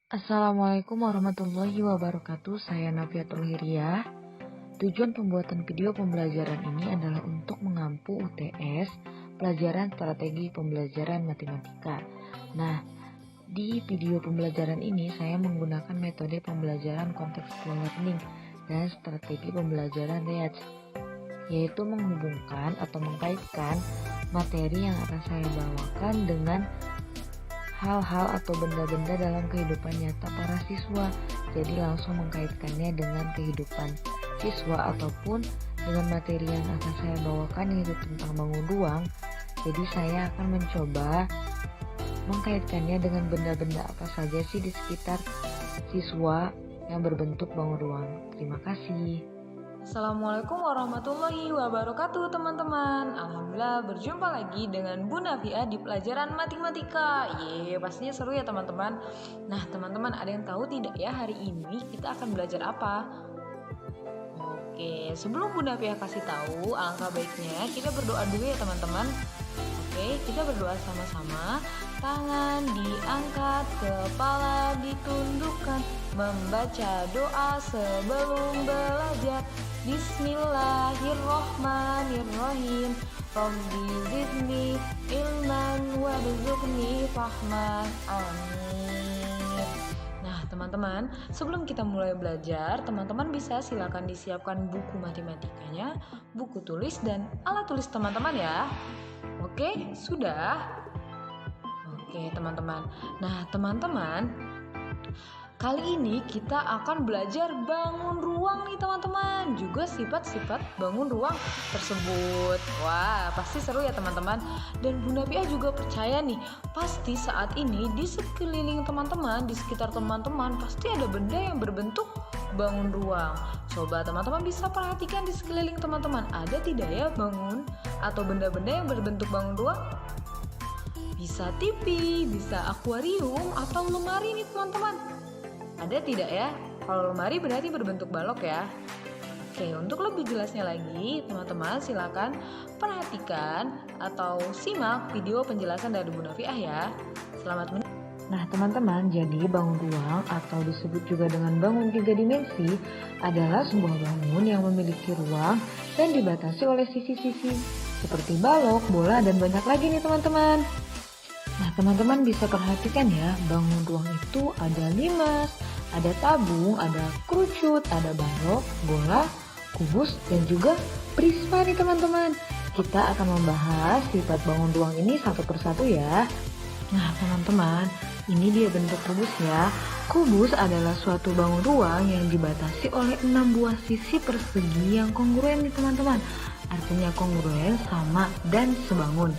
Assalamualaikum warahmatullahi wabarakatuh. Saya Nafiatul Hiriah. Tujuan pembuatan video pembelajaran ini adalah untuk mengampu UTS pelajaran strategi pembelajaran matematika. Nah, di video pembelajaran ini saya menggunakan metode pembelajaran contextual learning dan strategi pembelajaran REACH, yaitu menghubungkan atau mengkaitkan materi yang akan saya bawakan dengan hal-hal atau benda-benda dalam kehidupan nyata para siswa. Jadi langsung mengkaitkannya dengan kehidupan siswa ataupun dengan materi yang akan saya bawakan, yaitu tentang bangun ruang. Jadi saya akan mencoba mengkaitkannya dengan benda-benda apa saja sih di sekitar siswa yang berbentuk bangun ruang. Terima kasih. Assalamualaikum warahmatullahi wabarakatuh teman-teman. Alhamdulillah berjumpa lagi dengan Bu Nafia di pelajaran matematika. Pastinya seru ya teman-teman. Nah teman-teman, ada yang tahu tidak ya hari ini kita akan belajar apa? Oke, sebelum Bu Nafia kasih tahu, alangkah baiknya kita berdoa dulu ya teman-teman. Oke, kita berdoa sama-sama. Tangan diangkat, kepala ditundukkan, membaca doa sebelum belajar. Bismillahirrohmanirrohim. Rabbi zidni ilman warzuqni fahman. Amin. Nah teman-teman, sebelum kita mulai belajar, teman-teman bisa silakan disiapkan buku matematikanya, buku tulis, dan alat tulis teman-teman ya. Oke, sudah? Oke teman-teman. Nah teman-teman, kali ini kita akan belajar bangun ruang nih teman-teman, juga sifat-sifat bangun ruang tersebut. Wah, pasti seru ya teman-teman. Dan Bu Nabia juga percaya nih, pasti saat ini di sekeliling teman-teman, di sekitar teman-teman, pasti ada benda yang berbentuk bangun ruang. Coba teman-teman bisa perhatikan di sekeliling teman-teman, ada tidak ya bangun atau benda-benda yang berbentuk bangun ruang? Bisa TV, bisa akuarium, atau lemari nih teman-teman. Ada tidak ya? Kalau lemari berarti berbentuk balok ya. Oke, untuk lebih jelasnya lagi, teman-teman silakan perhatikan atau simak video penjelasan dari Bu Nafiah ya. Selamat menonton. Nah teman-teman, jadi bangun ruang atau disebut juga dengan bangun 3 dimensi adalah sebuah bangun yang memiliki ruang dan dibatasi oleh sisi-sisi seperti balok, bola, dan banyak lagi nih teman-teman. Nah teman-teman bisa perhatikan ya, bangun ruang itu ada limas, ada tabung, ada kerucut, ada balok, bola, kubus, dan juga prisma nih teman-teman. Kita akan membahas sifat bangun ruang ini satu persatu ya. Nah teman-teman, ini dia bentuk kubus ya. Kubus adalah suatu bangun ruang yang dibatasi oleh 6 buah sisi persegi yang kongruen nih teman-teman. Artinya kongruen, sama, dan sebangun.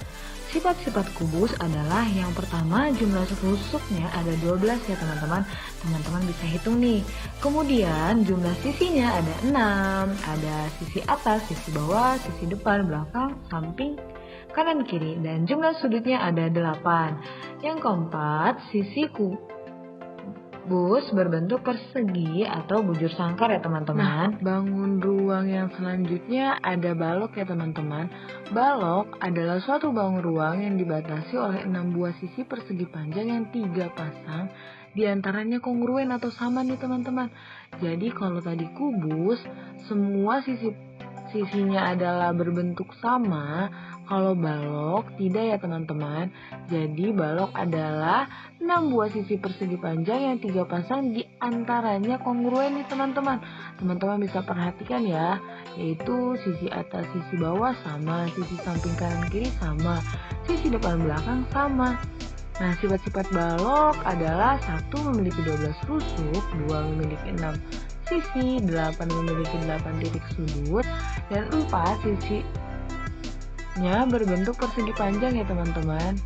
Sifat-sifat kubus adalah yang pertama, jumlah rusuknya ada 12 ya teman-teman. Teman-teman bisa hitung nih. Kemudian jumlah sisinya ada 6. Ada sisi atas, sisi bawah, sisi depan, belakang, samping, kanan kiri, dan jumlah sudutnya ada 8. Yang keempat, sisi kubus berbentuk persegi atau bujur sangkar ya teman-teman. Nah, bangun ruang yang selanjutnya ada balok ya teman-teman. Balok adalah suatu bangun ruang yang dibatasi oleh 6 buah sisi persegi panjang yang 3 pasang, diantaranya kongruen atau sama nih teman-teman. Jadi kalau tadi kubus, semua sisinya adalah berbentuk sama. Kalau balok tidak ya teman-teman. Jadi balok adalah 6 buah sisi persegi panjang yang 3 pasang, diantaranya kongruen nih teman-teman. Teman-teman bisa perhatikan ya, yaitu sisi atas sisi bawah sama, sisi samping kanan kiri sama, sisi depan belakang sama. Nah sifat-sifat balok adalah 1 memiliki 12 rusuk, 2 memiliki 6 sisi, 8 memiliki 8 titik sudut, dan 4 sisinya berbentuk persegi panjang ya teman-teman.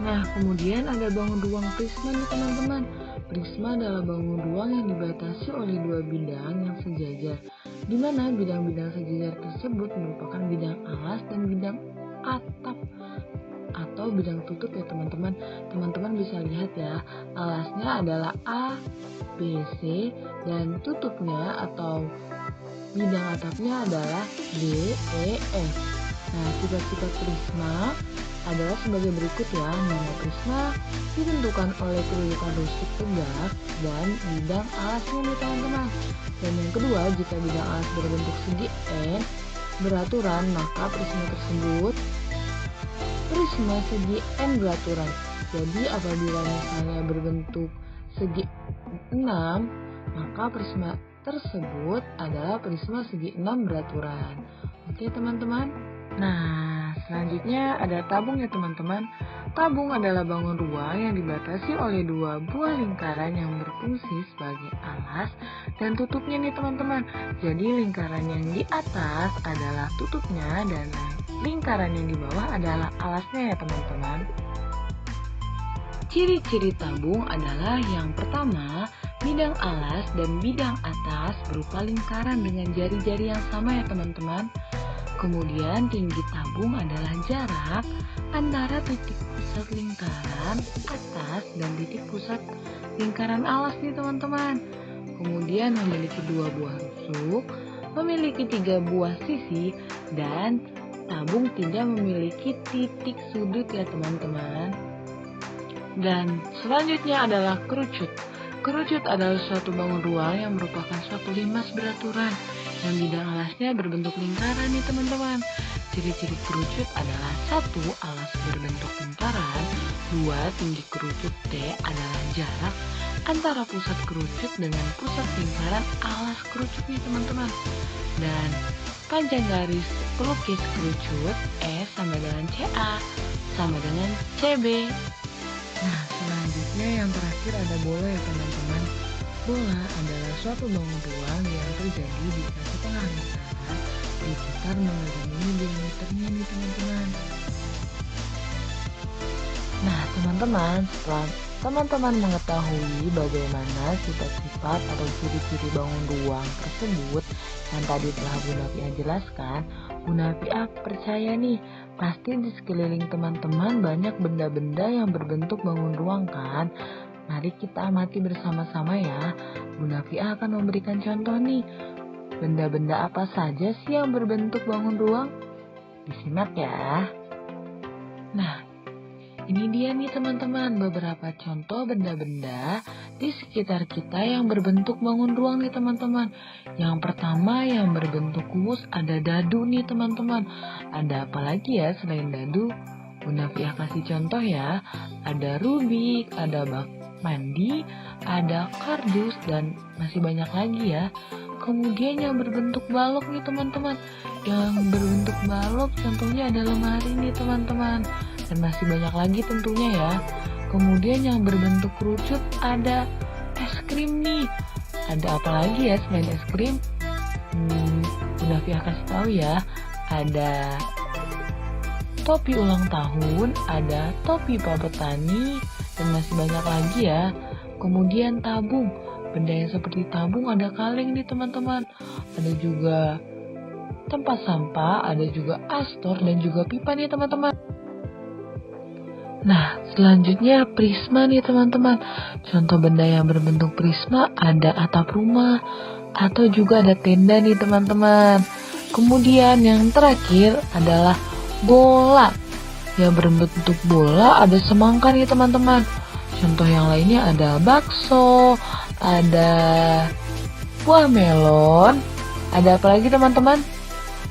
Nah kemudian ada bangun ruang prisma nih teman-teman. Prisma adalah bangun ruang yang dibatasi oleh 2 bidang yang sejajar, di mana bidang-bidang sejajar tersebut merupakan bidang alas dan bidang atap atau bidang tutup ya teman-teman. Teman-teman bisa lihat ya, alasnya adalah A, B, C, dan tutupnya atau bidang atapnya adalah D, E, F. Nah, sifat-sifat prisma adalah sebagai berikut ya. Nama prisma ditentukan oleh kedudukan rusuk tegak dan bidang alasnya nih teman-teman. Dan yang kedua, jika bidang alas berbentuk segi N beraturan, maka prisma tersebut prisma segi N beraturan. Jadi apabila misalnya berbentuk segi 6, maka prisma tersebut adalah prisma segi 6 beraturan. Oke teman-teman. Nah, selanjutnya ada tabung ya teman-teman. Tabung adalah bangun ruang yang dibatasi oleh dua buah lingkaran yang berfungsi sebagai alas dan tutupnya nih teman-teman. Jadi lingkaran yang di atas adalah tutupnya dan lingkaran yang di bawah adalah alasnya ya teman-teman. Ciri-ciri tabung adalah yang pertama, bidang alas dan bidang atas berupa lingkaran dengan jari-jari yang sama ya teman-teman. Kemudian tinggi tabung adalah jarak antara titik pusat lingkaran atas dan titik pusat lingkaran alas nih teman-teman. Kemudian memiliki dua buah rusuk, memiliki 3 buah sisi, dan tabung tidak memiliki titik sudut ya teman-teman. Dan selanjutnya adalah kerucut. Kerucut adalah suatu bangun ruang yang merupakan suatu limas beraturan yang bidang alasnya berbentuk lingkaran nih teman-teman. Ciri-ciri kerucut adalah 1. Alas berbentuk lingkaran. 2. Tinggi kerucut. T adalah jarak antara pusat kerucut dengan pusat lingkaran alas kerucut nih teman-teman. Dan panjang garis pelukis kerucut E sama dengan CA sama dengan CB. Nah, selanjutnya yang terakhir ada bola ya teman-teman. Bola adalah suatu bangun ruang yang terjadi di satu tengah lingkaran di sekitar mengelilingi diameternya nih teman-teman. Nah teman-teman, setelah teman-teman mengetahui bagaimana sifat-sifat atau ciri-ciri bangun ruang tersebut yang tadi telah Bu Nafia jelaskan, Bu Nafia percaya nih, pasti di sekeliling teman-teman banyak benda-benda yang berbentuk bangun ruang kan? Mari kita amati bersama-sama ya. Bu Nafia akan memberikan contoh nih. Benda-benda apa saja sih yang berbentuk bangun ruang? Disimak ya. Nah, ini dia nih teman-teman beberapa contoh benda-benda di sekitar kita yang berbentuk bangun ruang nih teman-teman. Yang pertama yang berbentuk kubus ada dadu nih teman-teman. Ada apa lagi ya selain dadu? Bu Nafia kasih contoh ya. Ada rubik, ada bak mandi, ada kardus, dan masih banyak lagi ya. Kemudian yang berbentuk balok nih teman-teman. Yang berbentuk balok contohnya ada lemari nih teman-teman. Dan masih banyak lagi tentunya ya. Kemudian yang berbentuk kerucut ada es krim nih. Ada apa lagi ya selain es krim? Bu Nafia kasih tahu ya. Ada topi ulang tahun, ada topi Pak Petani, dan masih banyak lagi ya. Kemudian tabung. Benda yang seperti tabung ada kaleng nih teman-teman. Ada juga tempat sampah, ada juga astor dan juga pipa nih teman-teman. Nah, selanjutnya prisma nih teman-teman. Contoh benda yang berbentuk prisma ada atap rumah atau juga ada tenda nih teman-teman. Kemudian yang terakhir adalah bola. Yang berbentuk bola ada semangka nih teman-teman. Contoh yang lainnya ada bakso, ada buah melon, ada apa lagi teman-teman?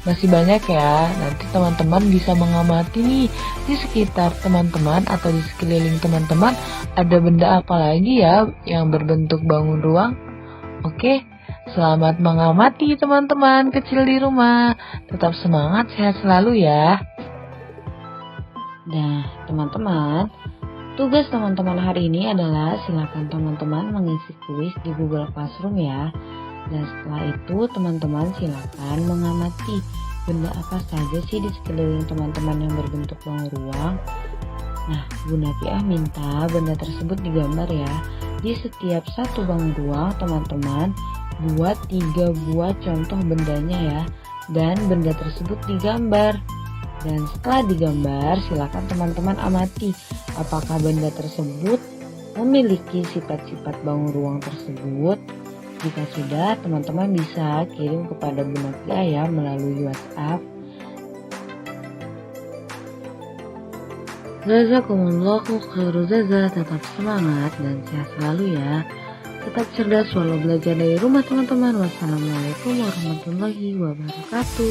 Masih banyak ya. Nanti teman-teman bisa mengamati nih di sekitar teman-teman atau di sekeliling teman-teman ada benda apa lagi ya yang berbentuk bangun ruang. Oke, selamat mengamati teman-teman kecil di rumah. Tetap semangat, sehat selalu ya. Nah, teman-teman, tugas teman-teman hari ini adalah silakan teman-teman mengisi kuis di Google Classroom ya. Dan setelah itu teman-teman silakan mengamati benda apa saja sih di sekeliling teman-teman yang berbentuk bangun ruang. Nah, Bu Nafia minta benda tersebut digambar ya. Di setiap satu bangun ruang teman-teman buat 3 buah contoh bendanya ya. Dan benda tersebut digambar. Dan setelah digambar, silakan teman-teman amati apakah benda tersebut memiliki sifat-sifat bangun ruang tersebut. Jika sudah, teman-teman bisa kirim kepada Bu Nafia ya melalui WhatsApp. Jazakumullahu khairu jaza, tetap semangat dan sehat selalu ya. Tetap cerdas walau belajar dari rumah teman-teman. Wassalamualaikum warahmatullahi wabarakatuh.